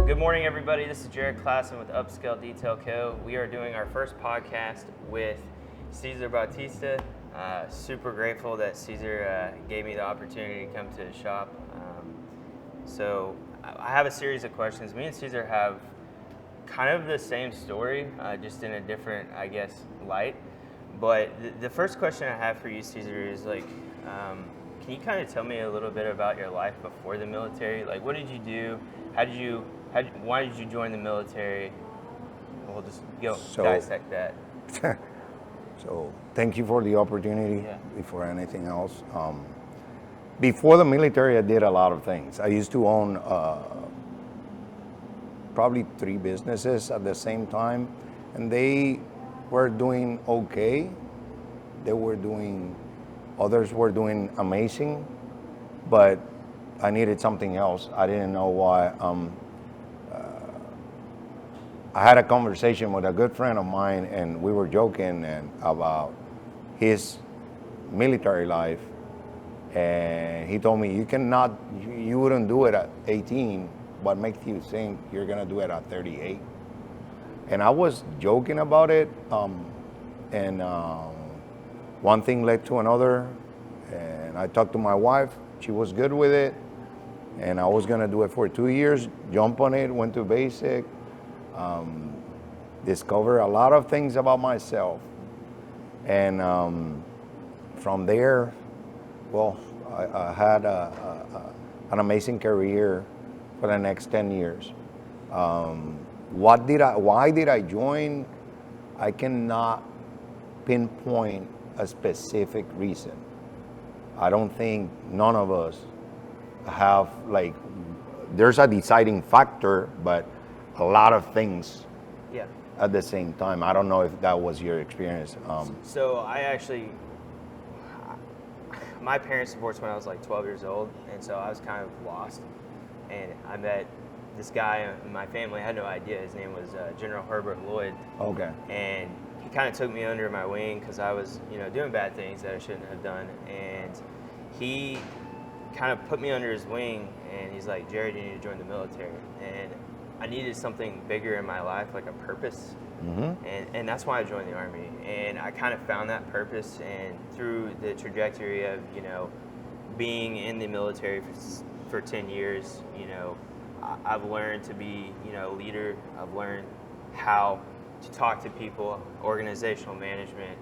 Good morning, everybody. This is Jared Clasen with Upscale Detail Co. We are doing our first podcast with Cesar Bautista. Super grateful that Cesar gave me the opportunity to come to his shop. So I have a series of questions. Me and Cesar have kind of the same story, just in a different, I guess, light. But the first question I have for you, Cesar, is can you kind of tell me a little bit about your life before the military? Like, what did you do? Why did you join the military? We'll just dissect that. So thank you for the opportunity. Before anything else, before the military, I did a lot of things. I used to own probably 3 businesses at the same time, and they were doing okay. Others were doing amazing, but I needed something else. I didn't know why. I had a conversation with a good friend of mine, and we were joking about his military life. And he told me, you wouldn't do it at 18. What makes you think you're gonna do it at 38? And I was joking about it. One thing led to another. And I talked to my wife. She was good with it. And I was gonna do it for 2 years, jump on it, went to basic, discovered a lot of things about myself. And from there, I had an amazing career for the next 10 years. Why did I join? I cannot pinpoint a specific reason. I don't think none of us have, there's a deciding factor, but a lot of things at the same time. I don't know if that was your experience. So my parents divorced when I was 12 years old, and so I was kind of lost. And I met this guy in my family. I had no idea. His name was General Herbert Lloyd. Okay. And he kind of took me under my wing because I was, doing bad things that I shouldn't have done. And he kind of put me under his wing, and he's like, Jared, you need to join the military. And I needed something bigger in my life, like a purpose. Mm-hmm. And that's why I joined the Army. And I kind of found that purpose, and through the trajectory of, being in the military for 10 years, I've learned to be, a leader. I've learned how to talk to people, organizational management.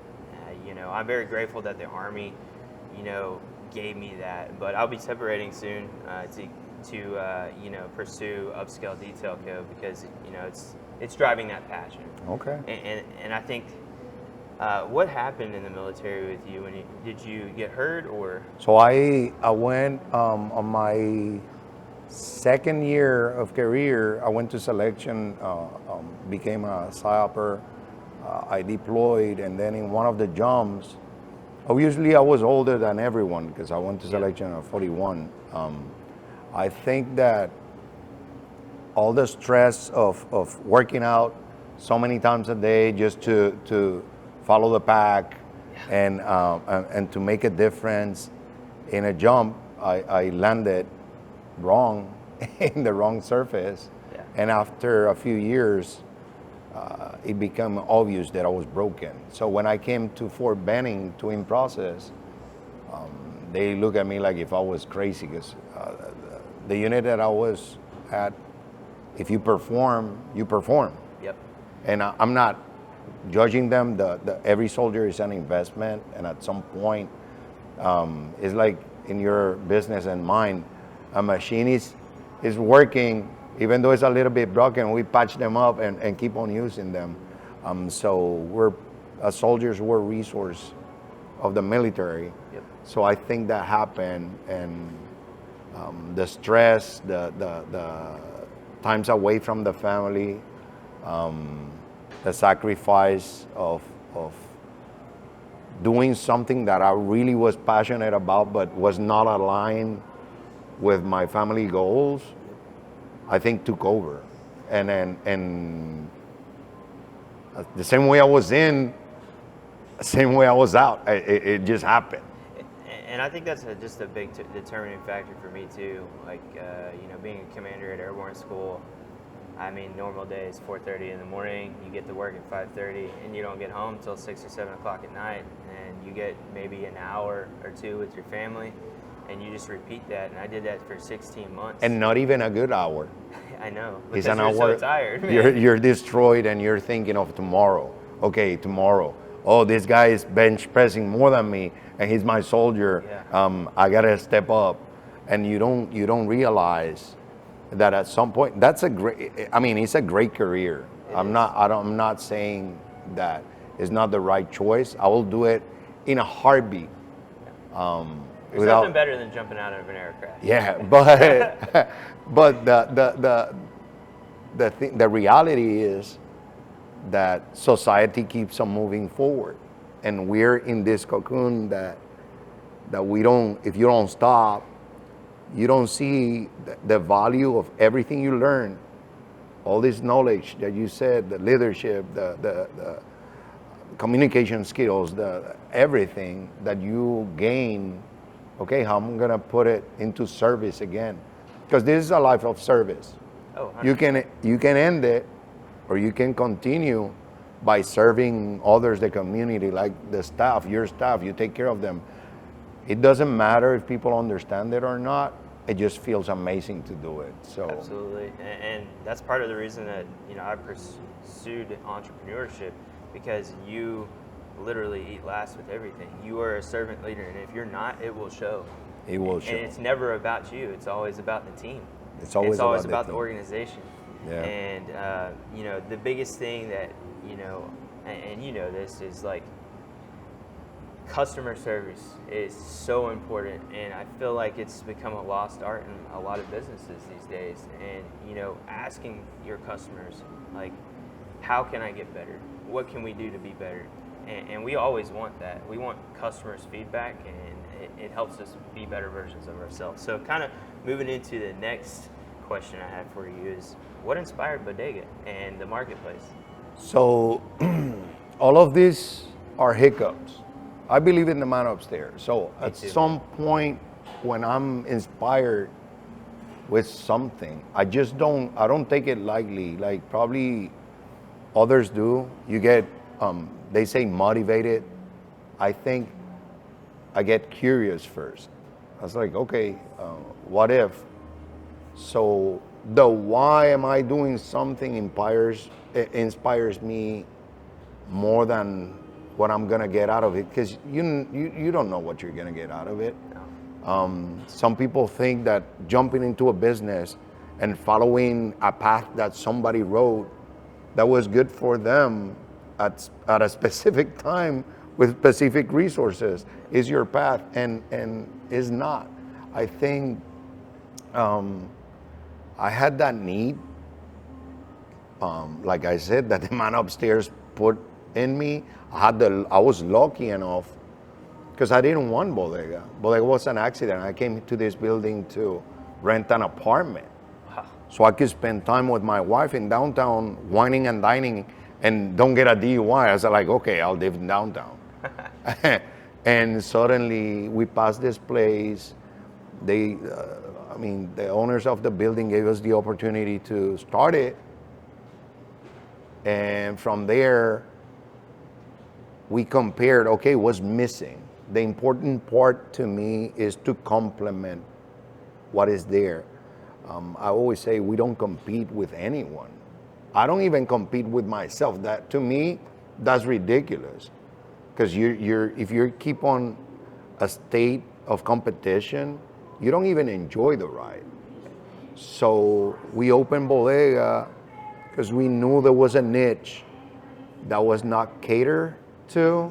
I'm very grateful that the Army, gave me that. But I'll be separating soon to pursue Upscale Detail Co. because it's driving that passion. Okay. And I think what happened in the military with you? Did you get hurt or? So I went on my second year of career. I went to selection, became a SIOPer. I deployed, and then in one of the jumps, obviously I was older than everyone because I went to selection at 41. I think that all the stress of working out so many times a day just to follow the pack and to make a difference in a jump, I landed wrong in the wrong surface. Yeah. And after a few years, it became obvious that I was broken. So when I came to Fort Benning to in process, they looked at me like if I was crazy because the unit that I was at, if you perform, you perform. Yep. And I'm not judging them. Every soldier is an investment, and at some point, it's like in your business and mine, a machine is working, even though it's a little bit broken. We patch them up and keep on using them. So we're as soldiers, we're a resource of the military. Yep. So I think that happened, and the stress, the times away from the family, the sacrifice of doing something that I really was passionate about but was not aligned with my family goals, I think took over. And the same way I was in, the same way I was out. It just happened. And I think that's just a big determining factor for me too. Being a commander at airborne school, I mean, normal day is 4:30 in the morning. You get to work at 5:30, and you don't get home until 6 or 7 o'clock at night. And you get maybe an hour or two with your family, and you just repeat that. And I did that for 16 months. And not even a good hour. I know. It's Because an you're hour. so tired, man. You're destroyed, and you're thinking of tomorrow. Okay, tomorrow. Oh, this guy is bench pressing more than me, and he's my soldier. Yeah. I gotta step up, and you don't realize that at some point that's a great. I mean, it's a great career. I'm not saying that it's not the right choice. I will do it in a heartbeat. There's nothing better than jumping out of an aircraft. Yeah, but but the reality is that society keeps on moving forward, and we're in this cocoon that we don't. If you don't stop, you don't see the value of everything you learn, all this knowledge that you said, the leadership, the communication skills, the everything that you gain. Okay, how I'm gonna put it into service again, because this is a life of service. Oh, you can end it, or you can continue by serving others, the community, like the staff, your staff. You take care of them. It doesn't matter if people understand it or not. It just feels amazing to do it. So absolutely, and that's part of the reason that I pursued entrepreneurship, because you literally eat last with everything. You are a servant leader, and if you're not, it will show. It will show. And it's never about you. It's always about the team. It's always about the organization. Yeah. And the biggest thing that and this is like customer service is so important, and I feel like it's become a lost art in a lot of businesses these days. And asking your customers, like, how can I get better? What can we do to be better? And we always want that. We want customers' feedback, and it helps us be better versions of ourselves. So kind of moving into the next question I have for you is, what inspired Bodega and the marketplace? So all of these are hiccups. I believe in the man upstairs. So at some point when I'm inspired with something, I don't take it lightly, like probably others do. You get, they say motivated. I think I get curious first. I was like, okay, what if? So the why am I doing something inspires me more than what I'm gonna get out of it, because you don't know what you're gonna get out of it. Some people think that jumping into a business and following a path that somebody wrote that was good for them at a specific time with specific resources is your path, and is not. I think I had that need, like I said, that the man upstairs put in me. I was lucky enough, because I didn't want Bodega. Bodega was an accident. I came to this building to rent an apartment, so I could spend time with my wife in downtown, whining and dining, and don't get a DUI. I was like, okay, I'll live in downtown. And suddenly we passed this place. The owners of the building gave us the opportunity to start it. And from there, we compared, okay, what's missing? The important part to me is to complement what is there. I always say we don't compete with anyone. I don't even compete with myself. That, to me, that's ridiculous. Because if you keep on a state of competition, you don't even enjoy the ride. So we opened Bodega because we knew there was a niche that was not catered to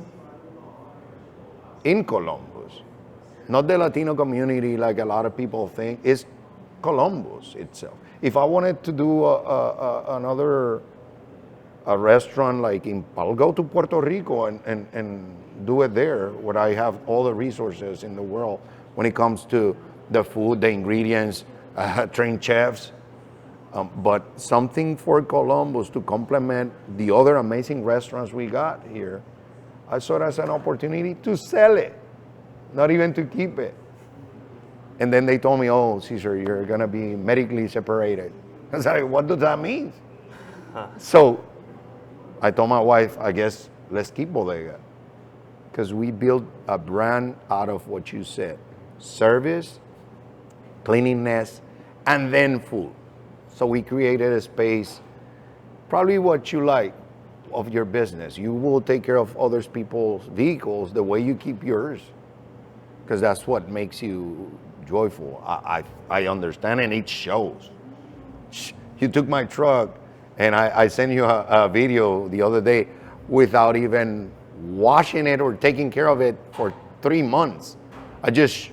in Columbus. Not the Latino community like a lot of people think, it's Columbus itself. If I wanted to do another restaurant like I'll go to Puerto Rico and do it there, where I have all the resources in the world when it comes to the food, the ingredients, trained chefs. But something for Columbus to complement the other amazing restaurants we got here, I saw it as an opportunity to sell it, not even to keep it. And then they told me, oh, Cesar, you're gonna be medically separated. I was like, what does that mean? So I told my wife, I guess let's keep Bodega. Because we built a brand out of what you said. Service, cleanliness, and then food. So we created a space, probably what you like of your business. You will take care of other people's vehicles the way you keep yours. Because that's what makes you joyful. I understand, and it shows. You took my truck, and I sent you a video the other day without even washing it or taking care of it for 3 months. I just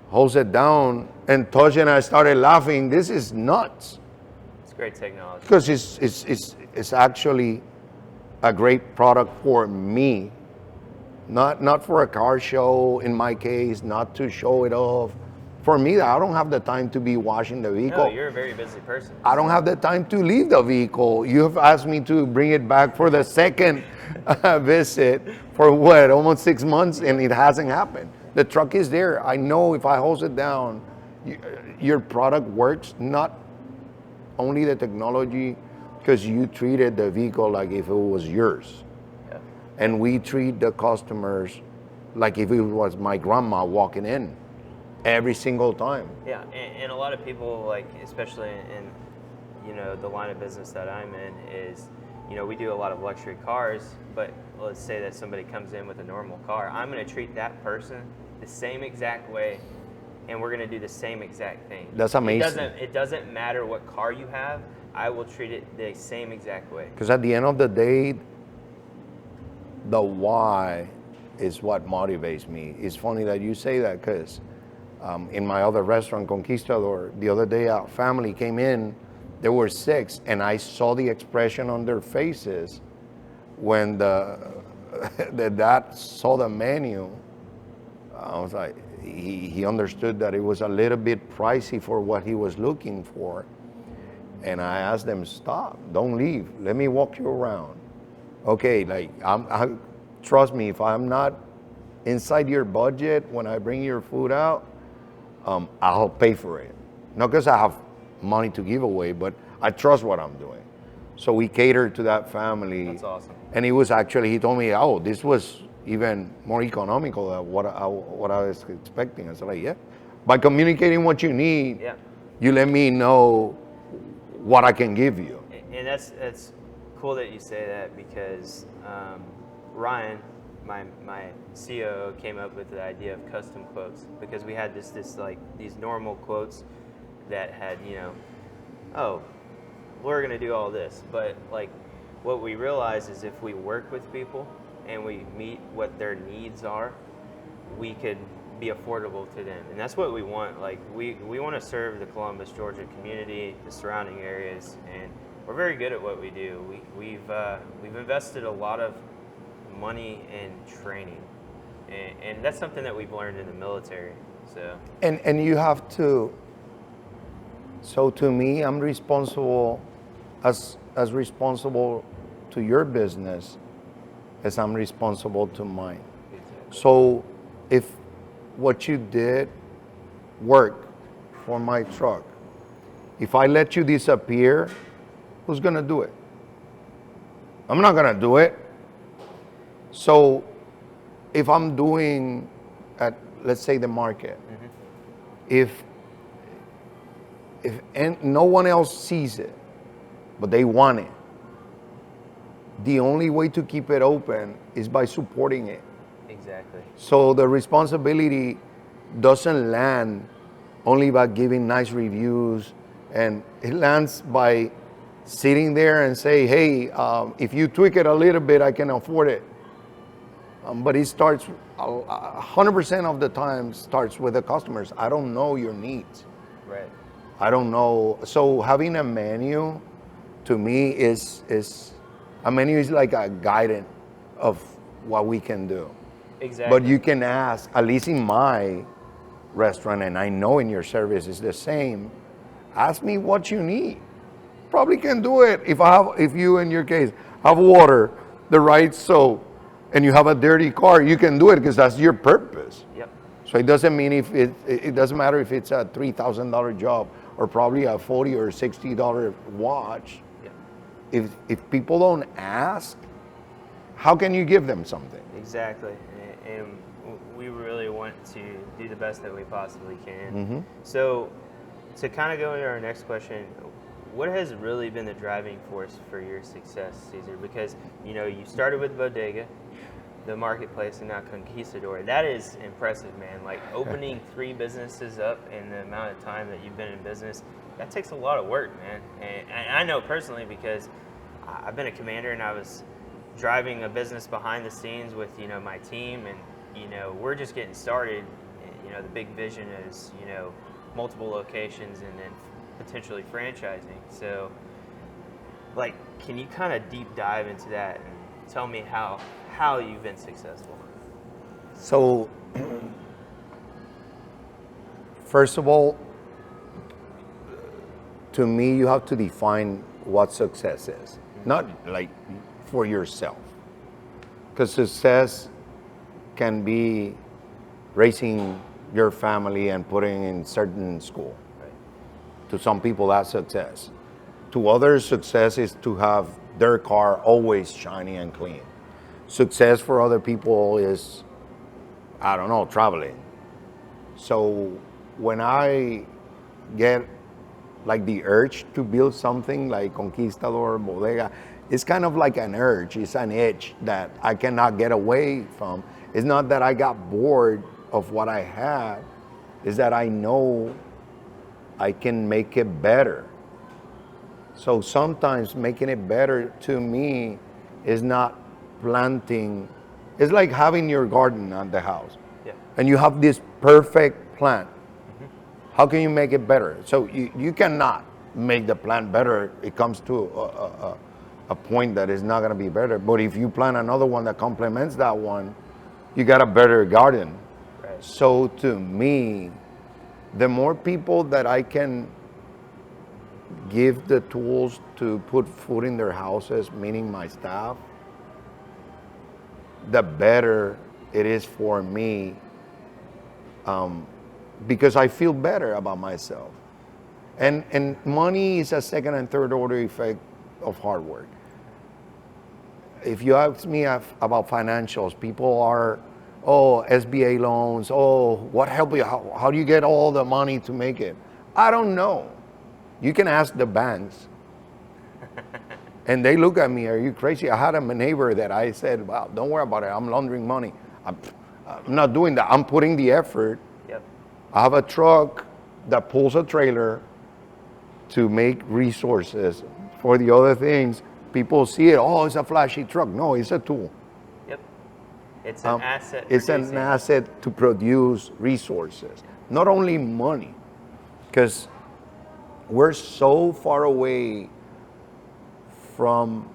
hose it down and touch it, and I started laughing. This is nuts. It's great technology. Because it's actually a great product for me. Not for a car show, in my case, not to show it off. For me, I don't have the time to be washing the vehicle. No, you're a very busy person. I don't have the time to leave the vehicle. You have asked me to bring it back for the second visit for what, almost 6 months, and it hasn't happened. The truck is there. I know if I hose it down, your product works, not only the technology, because you treated the vehicle like if it was yours. Yeah. And we treat the customers like if it was my grandma walking in every single time. Yeah, and a lot of people, like, especially in the line of business that I'm in, is, we do a lot of luxury cars, but let's say that somebody comes in with a normal car. I'm going to treat that person the same exact way, and we're going to do the same exact thing. That's amazing. It doesn't matter what car you have. I will treat it the same exact way. Because at the end of the day, the why is what motivates me. It's funny that you say that, because in my other restaurant, Conquistador, the other day a family came in. There were 6, and I saw the expression on their faces when the dad saw the menu. I was like, he understood that it was a little bit pricey for what he was looking for. And I asked them, stop, don't leave. Let me walk you around. Okay, like, trust me, if I'm not inside your budget when I bring your food out, I'll pay for it. Not because I have money to give away, but I trust what I'm doing. So we catered to that family. That's awesome. And he was actually, he told me, oh, this was even more economical than what I was expecting. I said, like, yeah. By communicating what you need, yeah, you let me know what I can give you. And that's cool that you say that, because Ryan, my COO, came up with the idea of custom quotes, because we had this like these normal quotes that had, oh, we're gonna do all this, but like what we realized is if we work with people and we meet what their needs are, we could be affordable to them, and that's what we want. Like we want to serve the Columbus, Georgia community, the surrounding areas, and we're very good at what we do. We've invested a lot of money in training, and that's something that we've learned in the military. So and you have to. So to me, I'm responsible, as responsible to your business as I'm responsible to mine. exactly. So if what you did worked for my truck, if I let you disappear, who's gonna do it? I'm not gonna do it. So if I'm doing at, let's say, the market, if no one else sees it, but they want it, the only way to keep it open is by supporting it. Exactly. So the responsibility doesn't land only by giving nice reviews, and it lands by sitting there and say, hey, if you tweak it a little bit, I can afford it. But it starts, 100% of the time starts with the customers. I don't know your needs. Right. I don't know. So having a menu, to me, is a menu is like a guidance of what we can do. Exactly. But you can ask, at least in my restaurant, and I know in your service is the same, ask me what you need. Probably can do it. If you, in your case, have water, the right soap, and you have a dirty car, you can do it because that's your purpose. Yep. So it doesn't mean it doesn't matter if it's a $3,000 job or probably a $40 or $60 watch. Yeah. If people don't ask, how can you give them something? Exactly, and we really want to do the best that we possibly can. Mm-hmm. So, to kind of go into our next question, what has really been the driving force for your success, Cesar? Because you started with Bodega, the marketplace, and now Conquistador. That is impressive, man. Like opening 3 businesses up in the amount of time that you've been in business, that takes a lot of work, man. And I know personally because I've been a commander and I was driving a business behind the scenes with my team, and we're just getting started. The big vision is multiple locations and then potentially franchising. So like, can you kind of deep dive into that and tell me how you've been successful? So first of all, to me, you have to define what success is, not like for yourself, because success can be raising your family and putting in certain school. Right. To some people, that's success. To others, success is to have their car always shiny and clean. Success for other people is, I don't know, traveling. So when I get like the urge to build something like Conquistador, Bodega, it's kind of like an urge. It's an itch that I cannot get away from. It's not that I got bored of what I had. It's that I know I can make it better. So sometimes making it better to me is not planting. It's like having your garden at the house. Yeah. And you have this perfect plant. How can you make it better? So you cannot make the plant better. It comes to a point that is not going to be better. But if you plant another one that complements that one, you got a better garden. Right. So to me, the more people that I can give the tools to put food in their houses, meaning my staff, the better it is for me, because I feel better about myself. And money is a second and third order effect of hard work. If you ask me about financials, people are, SBA loans, what help you? How do you get all the money to make it? I don't know. You can ask the banks. And they look at me, are you crazy? I had a neighbor that I said, wow, don't worry about it. I'm laundering money. I'm not doing that. I'm putting the effort. Yep. I have a truck that pulls a trailer to make resources for the other things. People see it, it's a flashy truck. No, it's a tool. Yep. It's an asset. It's an asset to produce resources, not only money, because we're so far away from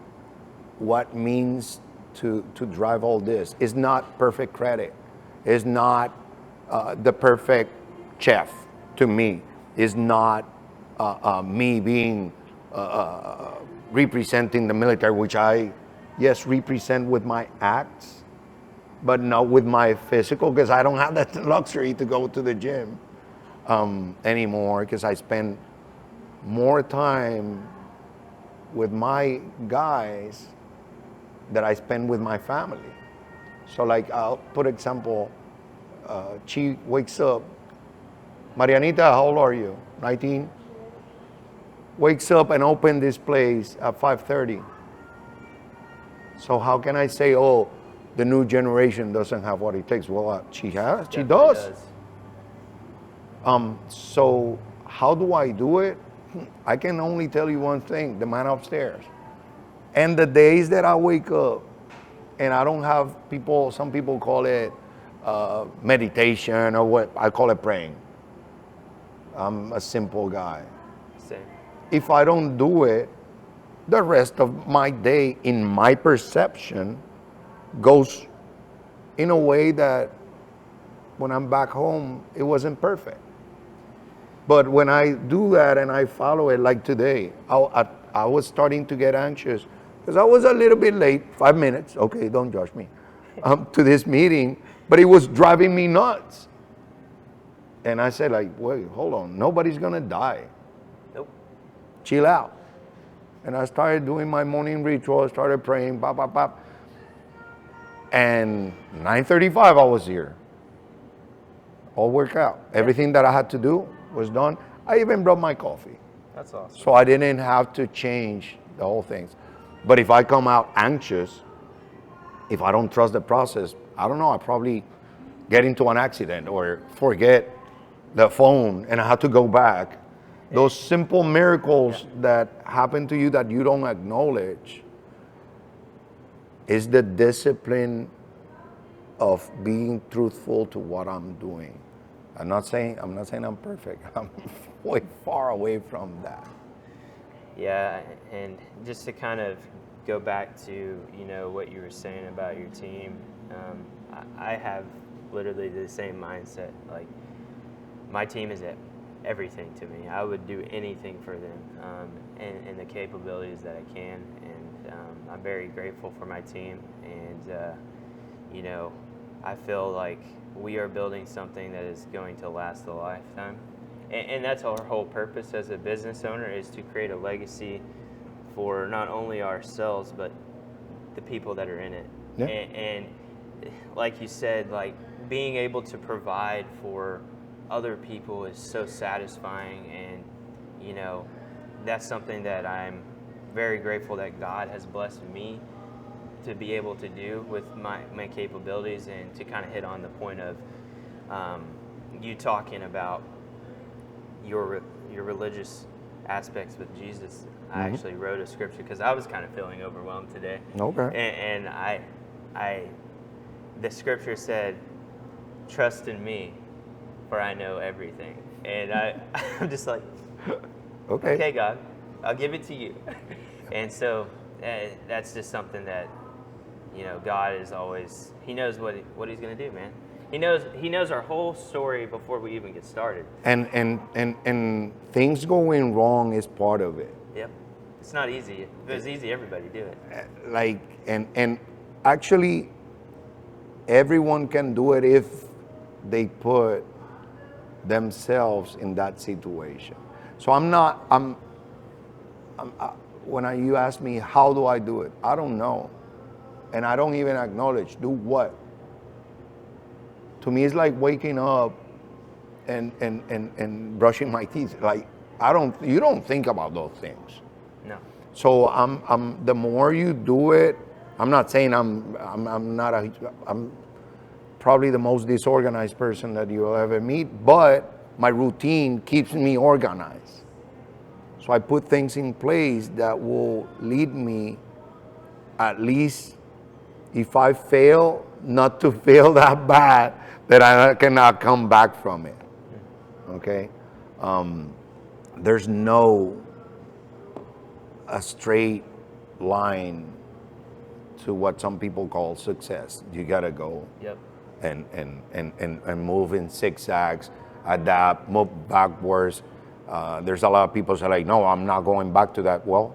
what means to drive all this. It's not perfect credit. It's not the perfect chef to me. It's not me being representing the military, which I, yes, represent with my acts, but not with my physical, because I don't have that luxury to go to the gym anymore, because I spend more time with my guys that I spend with my family. So like, I'll put example, she wakes up, Marianita, how old are you? 19? Wakes up and open this place at 5:30. So how can I say, the new generation doesn't have what it takes? Well, she has, she does. So how do I do it? I can only tell you one thing, the man upstairs. And the days that I wake up and I don't have people, some people call it meditation, or what I call it praying. I'm a simple guy. Same. If I don't do it, the rest of my day, in my perception, goes in a way that when I'm back home, it wasn't perfect. But when I do that and I follow it, like today, I was starting to get anxious because I was a little bit late, 5 minutes, okay, don't judge me, to this meeting, but it was driving me nuts. And I said, like, wait, hold on, nobody's gonna die. chill out. And I started doing my morning ritual, started praying, pop, pop, pop. And 9:35 I was here. All worked out. Everything that I had to do was done. I even brought my coffee. That's awesome. So I didn't have to change the whole thing. But if I come out anxious, if I don't trust the process, I don't know, I probably get into an accident or forget the phone and I have to go back. Those simple miracles that happen to you that you don't acknowledge is the discipline of being truthful to what I'm doing. I'm not saying I'm perfect. I'm way far away from that. Yeah, and just to kind of go back to, what you were saying about your team, I have literally the same mindset. Like, my team is everything to me. I would do anything for them, and the capabilities that I can, and I'm very grateful for my team, and I feel like we are building something that is going to last a lifetime. And that's our whole purpose as a business owner, is to create a legacy for not only ourselves, but the people that are in it. Yeah. And like you said, like, being able to provide for other people is so satisfying. And, that's something that I'm very grateful that God has blessed me to be able to do with my capabilities. And to kind of hit on the point of you talking about your religious aspects with Jesus. I actually wrote a scripture because I was kind of feeling overwhelmed today. Okay. And the scripture said, "Trust in me, for I know everything." And I'm just like, okay, God, I'll give it to you. And so that's just something that, God is always, He knows what He's going to do, man. He knows our whole story before we even get started. And things going wrong is part of it. Yep. It's not easy. If it was easy, everybody do it. And actually, everyone can do it if they put themselves in that situation. So when you ask me, how do I do it? I don't know. And I don't even acknowledge, do what? To me, it's like waking up and brushing my teeth. Like, you don't think about those things. No. So the more you do it, I'm not saying I'm probably the most disorganized person that you'll ever meet, but my routine keeps me organized. So I put things in place that will lead me, at least if I fail, not to fail that bad that I cannot come back from it. Okay? There's no a straight line to what some people call success. You gotta go and move in zigzags, adapt, move backwards. There's a lot of people say like, no, I'm not going back to that. Well,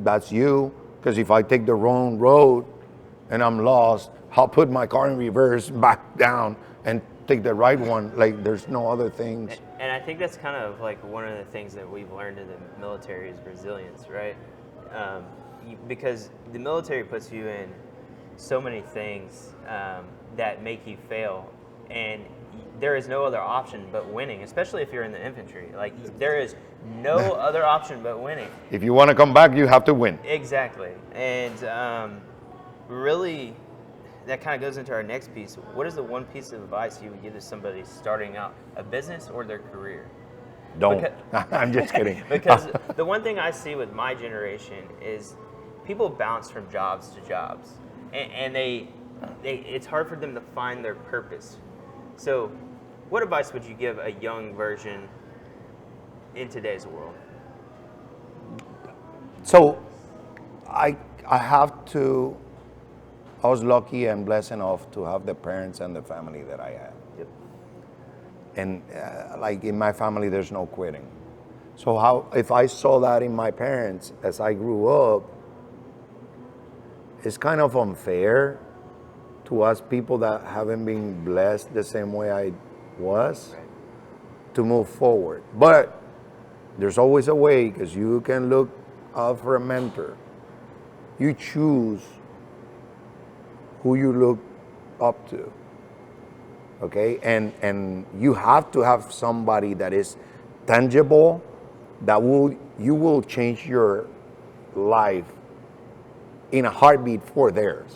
that's you, because if I take the wrong road and I'm lost, I'll put my car in reverse, back down, and take the right one. Like, there's no other things. And I think that's kind of like one of the things that we've learned in the military is resilience, right? Because the military puts you in so many things that make you fail, and there is no other option but winning, especially if you're in the infantry. Like, there is no other option but winning. If you want to come back, you have to win. Exactly. And really, that kind of goes into our next piece. What is the one piece of advice you would give to somebody starting out a business or their career? Don't. I'm just kidding. Because the one thing I see with my generation is people bounce from jobs to jobs, and they it's hard for them to find their purpose. So, what advice would you give a young version in today's world? So, I was lucky and blessed enough to have the parents and the family that I had. Yep. And like in my family, there's no quitting. So if I saw that in my parents as I grew up, it's kind of unfair to us people that haven't been blessed the same way I was to move forward. But There's always a way, because you can look out for a mentor. You choose who you look up to. Okay, and you have to have somebody that is tangible, that you will change your life in a heartbeat for theirs.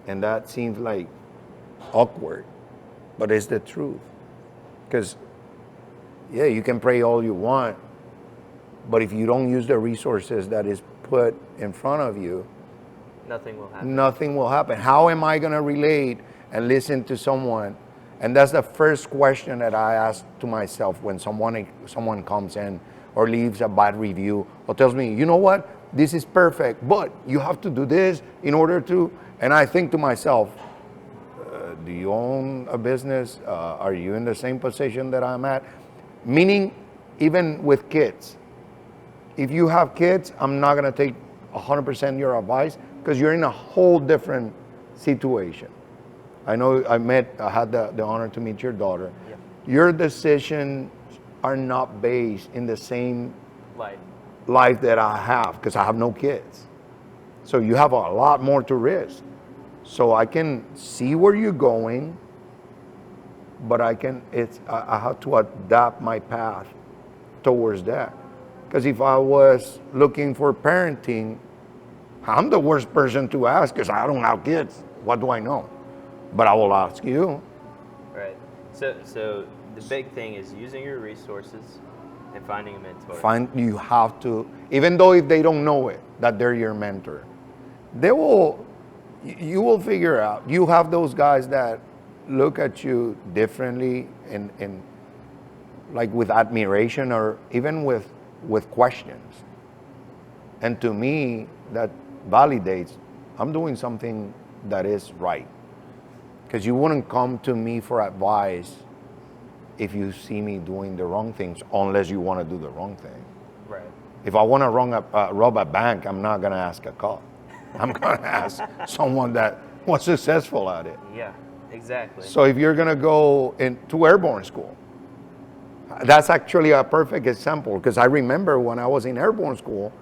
And that seems like awkward, but it's the truth. Because yeah, you can pray all you want, but if you don't use the resources that is put in front of you, nothing will happen. Nothing will happen. How am I going to relate and listen to someone? And that's the first question that I ask to myself when someone comes in or leaves a bad review or tells me, you know what, this is perfect, but you have to do this in order to. And I think to myself, do you own a business? Are you in the same position that I'm at? Meaning, even with kids, if you have kids, I'm not going to take 100% your advice, because you're in a whole different situation. I know I had the honor to meet your daughter. Yeah. Your decisions are not based in the same life that I have, because I have no kids. So you have a lot more to risk. So I can see where you're going, but I have to adapt my path towards that. Because if I was looking for parenting, I'm the worst person to ask, because I don't have kids. What do I know? But I will ask you. Right. So the big thing is using your resources and finding a mentor. You have to, even though if they don't know it, that they're your mentor, you will figure out. You have those guys that look at you differently and like with admiration, or even with questions. And to me, that validates I'm doing something that is right. Because you wouldn't come to me for advice if you see me doing the wrong things, unless you want to do the wrong thing. Right. If I want to rob a bank, I'm not going to ask a cop. I'm going to ask someone that was successful at it. Yeah, exactly. So if you're going to go into airborne school, that's actually a perfect example, because I remember when I was in airborne school,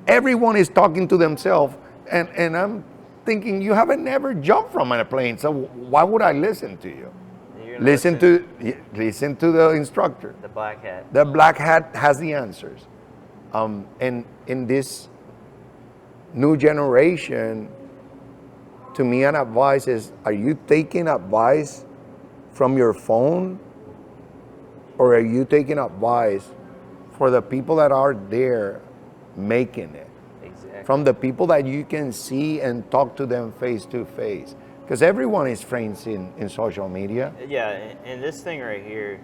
everyone is talking to themselves, and I'm thinking, you haven't never jumped from a plane, so why would I listen to you? Listen to the instructor. The black hat. The black hat has the answers. And in this new generation, to me, an advice is, are you taking advice from your phone, or are you taking advice for the people that are there making it? Exactly. From the people that you can see and talk to them face to face. Because everyone is friends in social media. Yeah, and this thing right here,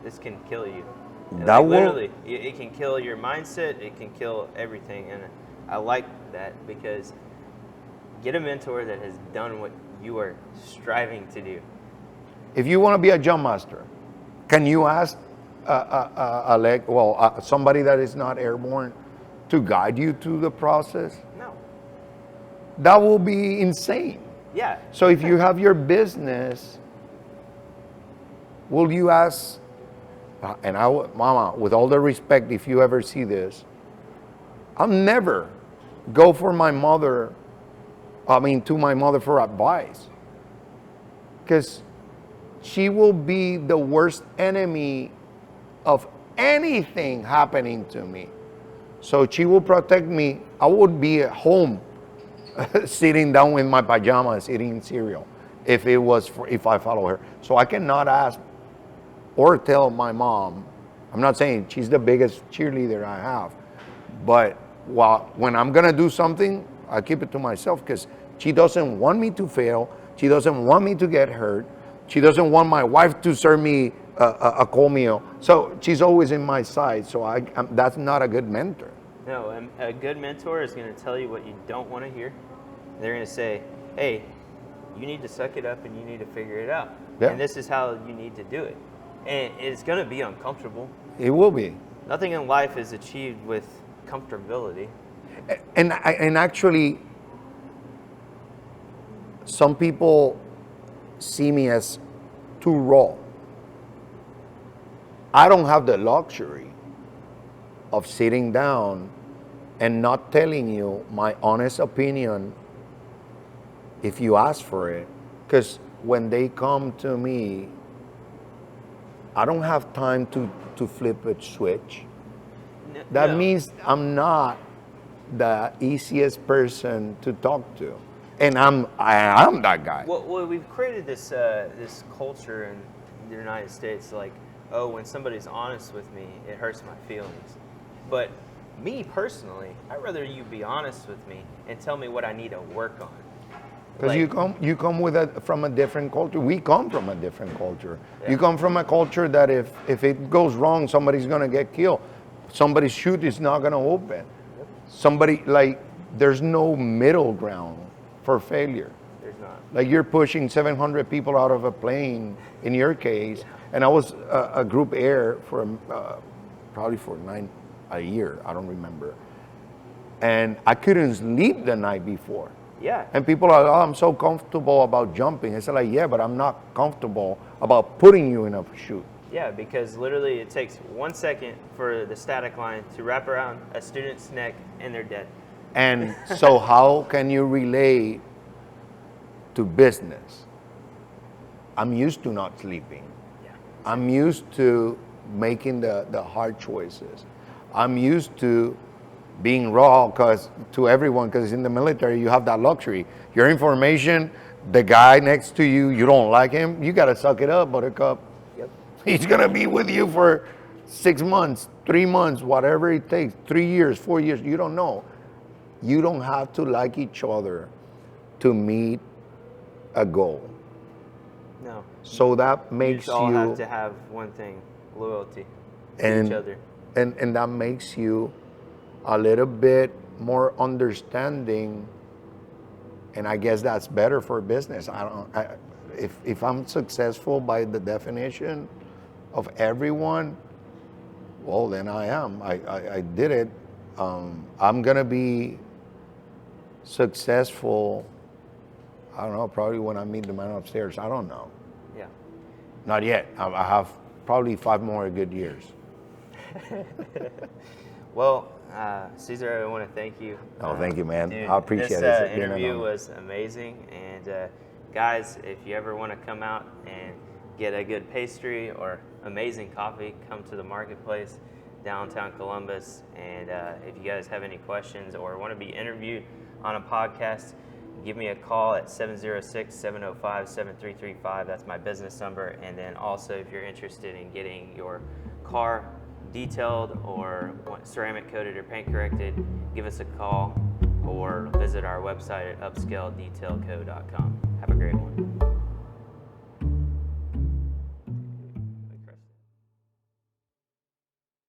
this can kill you. Literally, it can kill your mindset, it can kill everything. And I like that, because get a mentor that has done what you are striving to do. If you want to be a jump master, can you ask somebody that is not airborne to guide you through the process? No. That will be insane. Yeah. So if you have your business, will you ask, and Mama, with all the respect, if you ever see this, I'll never go to my mother for advice, because she will be the worst enemy of anything happening to me. So she will protect me. I would be at home sitting down with my pajamas eating cereal if I follow her. So I cannot ask or tell my mom. I'm not saying she's the biggest cheerleader I have, but when I'm gonna do something, I keep it to myself, because she doesn't want me to fail. She doesn't want me to get hurt. She doesn't want my wife to serve me a cold meal. So she's always in my side. So that's not a good mentor. No, a good mentor is going to tell you what you don't want to hear. They're going to say, hey, you need to suck it up and you need to figure it out. Yeah. And this is how you need to do it. And it's going to be uncomfortable. It will be. Nothing in life is achieved with comfortability. And actually, some people see me as too raw. I don't have the luxury of sitting down and not telling you my honest opinion if you ask for it. Because when they come to me, I don't have time to flip a switch. That No. means I'm not the easiest person to talk to. And I am that guy. Well, we've created this this culture in the United States, like, oh, when somebody's honest with me, it hurts my feelings. But me personally, I'd rather you be honest with me and tell me what I need to work on. Because you come from a different culture. We come from a different culture. Yeah. You come from a culture that if it goes wrong, somebody's gonna get killed. Somebody's chute is not gonna open. Somebody, like, there's no middle ground for failure. There's not. Like, you're pushing 700 people out of a plane in your case, Yeah. and I was a group air for probably for a year, I don't remember. And I couldn't sleep the night before. Yeah. And people are, oh, I'm so comfortable about jumping. It's like, yeah, but I'm not comfortable about putting you in a chute. Yeah, because literally it takes 1 second for the static line to wrap around a student's neck and they're dead. And so how can you relate to business? I'm used to not sleeping. Yeah. I'm used to making the hard choices. I'm used to being raw to everyone, because in the military you have that luxury. Your information, the guy next to you, you don't like him, you got to suck it up, buttercup. Yep. He's going to be with you for 6 months, 3 months, whatever it takes, 3 years, 4 years, you don't know. You don't have to like each other to meet a goal. No. So that You makes just all you, have to have one thing: loyalty to and each other. and that makes you a little bit more understanding, and I guess that's better for business. If I'm successful by the definition of everyone, well, then I am. I did it. I'm gonna be successful, I don't know, probably when I meet the man upstairs. I don't know. Yeah. Not yet. I have probably 5 more good years. Well, Cesar, I want to thank you. Oh, thank you, man. Dude, I appreciate this, it. It's been an interview honor. was amazing. And guys, if you ever want to come out and get a good pastry or amazing coffee, come to the marketplace downtown Columbus. And if you guys have any questions or want to be interviewed on a podcast, give me a call at 706-705-7335. That's my business number. And then also, if you're interested in getting your car detailed or want ceramic coated or paint corrected, give us a call or visit our website at upscaledetailco.com. Have a great one.